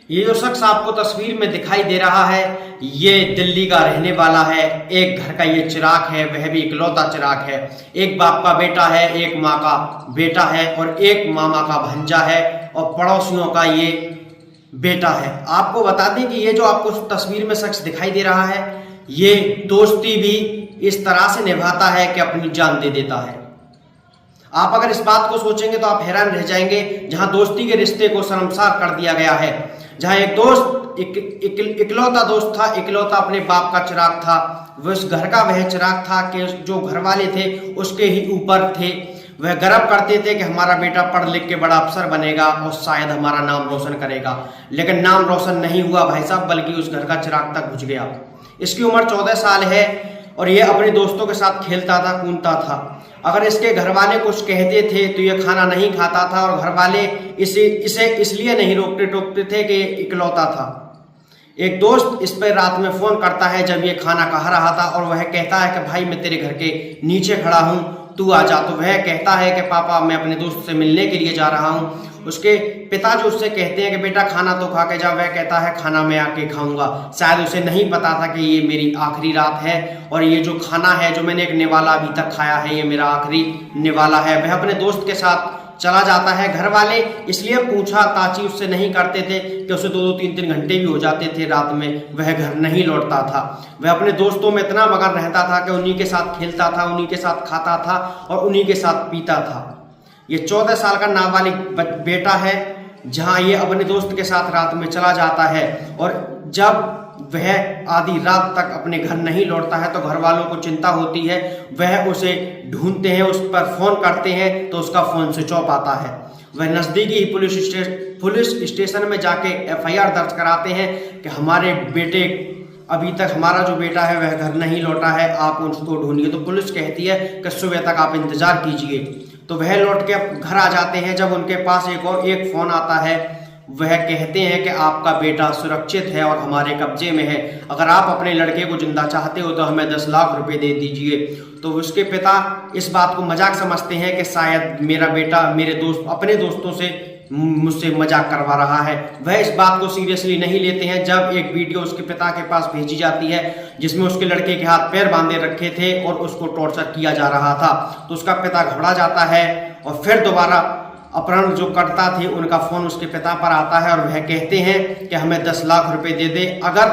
ये जो शख्स आपको तस्वीर में दिखाई दे रहा है, ये दिल्ली का रहने वाला है। एक घर का ये चिराग है, वह भी इकलौता चिराग है। एक बाप का बेटा है, एक माँ का बेटा है और एक मामा का भंजा है और पड़ोसियों का ये बेटा है। आपको बता दें कि ये जो आपको तस्वीर में शख्स दिखाई दे रहा है, ये दोस्ती भी इस तरह से निभाता है कि अपनी जान दे देता है। आप अगर इस बात को सोचेंगे तो आप हैरान रह जाएंगे, जहां दोस्ती के रिश्ते को शर्मसार कर दिया गया है, जहां एक दोस्त इकलौता दोस्त था, इकलौता अपने बाप का चिराग था, उस घर का वह चिराग था कि जो घर वाले थे उसके ही ऊपर थे। वह गर्व करते थे कि हमारा बेटा पढ़ लिख के बड़ा अफसर बनेगा और शायद हमारा नाम रोशन करेगा। लेकिन नाम रोशन नहीं हुआ भाई साहब, बल्कि उस घर का चिराग तक बुझ गया। इसकी उम्र 14 साल है और ये अपने दोस्तों के साथ खेलता था, कूदता था। अगर इसके घर वाले कुछ कहते थे तो ये खाना नहीं खाता था और घर वाले इसे इसलिए नहीं रोकते टोकते थे कि इकलौता था। एक दोस्त इस पर रात में फोन करता है जब ये खाना खा रहा था और वह कहता है कि भाई मैं तेरे घर के नीचे खड़ा हूं, तू आ जा। तो वह कहता है कि पापा मैं अपने दोस्त से मिलने के लिए जा रहा हूं। उसके पिता जो उससे कहते हैं कि बेटा खाना तो खा के जा, वह कहता है खाना मैं आके खाऊंगा। शायद उसे नहीं पता था कि ये मेरी आखिरी रात है और ये जो खाना है जो मैंने एक निवाला अभी तक खाया है, ये मेरा आखिरी निवाला है। वह अपने दोस्त के साथ चला जाता है। घर वाले इसलिए पूछा ताची उससे नहीं करते थे कि उसे 2-2, 3-3 घंटे भी हो जाते थे रात में, वह घर नहीं लौटता था। वह अपने दोस्तों में इतना मगन रहता था कि उन्हीं के साथ खेलता था, उन्हीं के साथ खाता था और उन्हीं के साथ पीता था। ये 14 साल का नाबालिग बेटा है, जहां ये अपने दोस्त के साथ रात में चला जाता है और जब वह आधी रात तक अपने घर नहीं लौटता है तो घर वालों को चिंता होती है। वह उसे ढूंढते हैं, उस पर फोन करते हैं तो उसका फोन स्विच ऑफ आता है। वह नजदीकी ही पुलिस स्टेशन में जाके FIR दर्ज कराते हैं कि हमारे बेटे अभी तक हमारा जो बेटा है वह घर नहीं लौटा है, आप उसको ढूंढिए। तो पुलिस कहती है कि सुबह तक आप इंतजार कीजिए। तो वह लौट के घर आ जाते हैं। जब उनके पास एक फोन आता है, वह कहते हैं कि आपका बेटा सुरक्षित है और हमारे कब्जे में है। अगर आप अपने लड़के को जिंदा चाहते हो तो हमें 10 लाख रुपए दे दीजिए। तो उसके पिता इस बात को मजाक समझते हैं कि शायद मेरा बेटा मेरे दोस्त अपने दोस्तों से मुझसे मजाक करवा रहा है। वह इस बात को सीरियसली नहीं लेते हैं। जब एक वीडियो उसके पिता के पास भेजी जाती है जिसमें उसके लड़के के हाथ पैर बांधे रखे थे और उसको टॉर्चर किया जा रहा था, तो उसका पिता घबरा जाता है और फिर दोबारा अपहरण जो करता थे उनका फोन उसके पिता पर आता है और वह कहते हैं कि हमें 10 लाख रुपए दे दे, अगर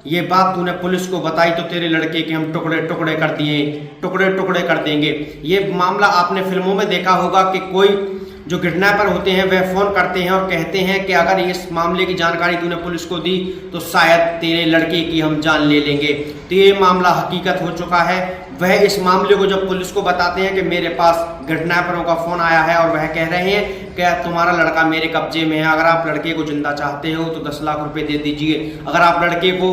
ये बात तूने पुलिस को बताई तो तेरे लड़के के हम टुकड़े टुकड़े कर देंगे। ये मामला आपने फिल्मों में देखा होगा कि कोई जो किडनैपर होते हैं वह फोन करते हैं और कहते हैं कि अगर इस मामले की जानकारी तूने पुलिस को दी तो शायद तेरे लड़के की हम जान ले लेंगे। तो ये मामला हकीकत हो चुका है। वह इस मामले को जब पुलिस को बताते हैं कि मेरे पास किडनैपरों का फोन आया है और वह कह रहे हैं कि तुम्हारा लड़का मेरे कब्जे में है, अगर आप लड़के को जिंदा चाहते हो तो 10 लाख रुपए दे दीजिए। अगर आप लड़के को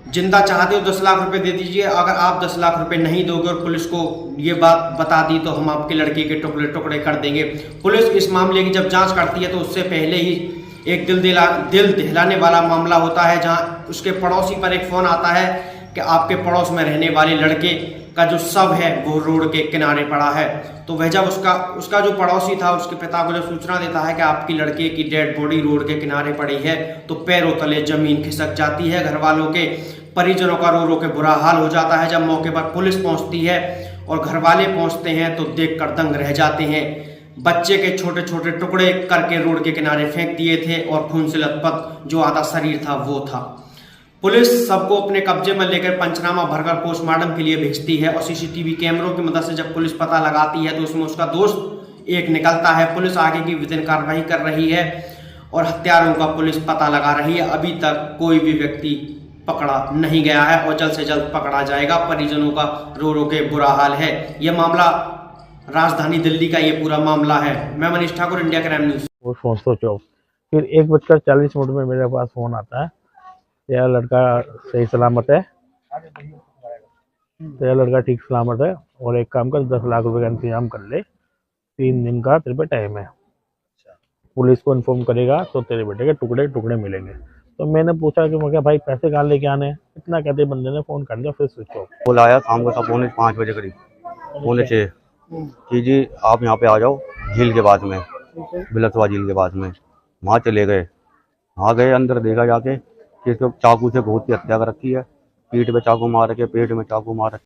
जिंदा चाहते हो 10 लाख रुपए दे दीजिए। अगर आप 10 लाख रुपए नहीं दोगे और पुलिस को ये बात बता दी तो हम आपके लड़के के टुकड़े टुकड़े कर देंगे। पुलिस इस मामले की जब जांच करती है तो उससे पहले ही एक दिल दहलाने वाला मामला होता है, जहां उसके पड़ोसी पर एक फोन आता है कि आपके पड़ोस में रहने वाले लड़के का जो शव है वो रोड के किनारे पड़ा है। तो वह जब उसका जो पड़ोसी था उसके पिता को जब सूचना देता है कि आपकी लड़के की डेड बॉडी रोड के किनारे पड़ी है, तो पैरों तले जमीन खिसक जाती है। घर वालों के परिजनों का रो रो के बुरा हाल हो जाता है। जब मौके पर पुलिस पहुंचती है और घर वाले पहुंचते हैं तो देखकर दंग रह जाते हैं। बच्चे के छोटे छोटे टुकड़े करके रोड के किनारे फेंक दिए थे और खून से लथपथ जो आधा शरीर था वो था। पुलिस सबको अपने कब्जे में लेकर पंचनामा भरकर पोस्टमार्टम के लिए भेजती है और CCTV कैमरों की मदद से जब पुलिस पता लगाती है तो उसमें उसका दोस्त एक निकलता है। पुलिस आगे की विधिक कार्रवाई कर रही है और हत्यारों का पुलिस पता लगा रही है। अभी तक कोई भी व्यक्ति पकड़ा नहीं गया है और जल्द से जल्द पकड़ा जाएगा। परिजनों का रो रो के बुरा हाल है। यह मामला राजधानी दिल्ली का ये पूरा मामला है। मैं Manish Thakur, India crime news. वो फोन स्विच ऑफ। फिर 1:40 में मेरे पास फोन आता है, तेरा लड़का सही सलामत है, तेरा लड़का ठीक सलामत है और एक काम कर 10 लाख रुपए का इंतजाम कर ले, 3 दिन का तेरे पे टाइम है, पुलिस को इन्फॉर्म करेगा तो तेरे बेटे के टुकड़े टुकड़े मिलेंगे। तो मैंने पूछा कि मैं क्या भाई पैसे कहाँ लेके आने हैं, इतना कहते बंदे ने फोन कर दिया, फिर स्विच ऑफ। कॉल आया शाम को 5:45 बजे करीब, 5:45 कि जी आप यहाँ पे आ जाओ झील के पास में, बिलसवा झील के पास में। वहाँ चले गए हाँ गए अंदर, देखा जाके कि इसको चाकू से बहुत ही हत्या कर रखी है, पीठ पे चाकू मार के, पेट में चाकू मार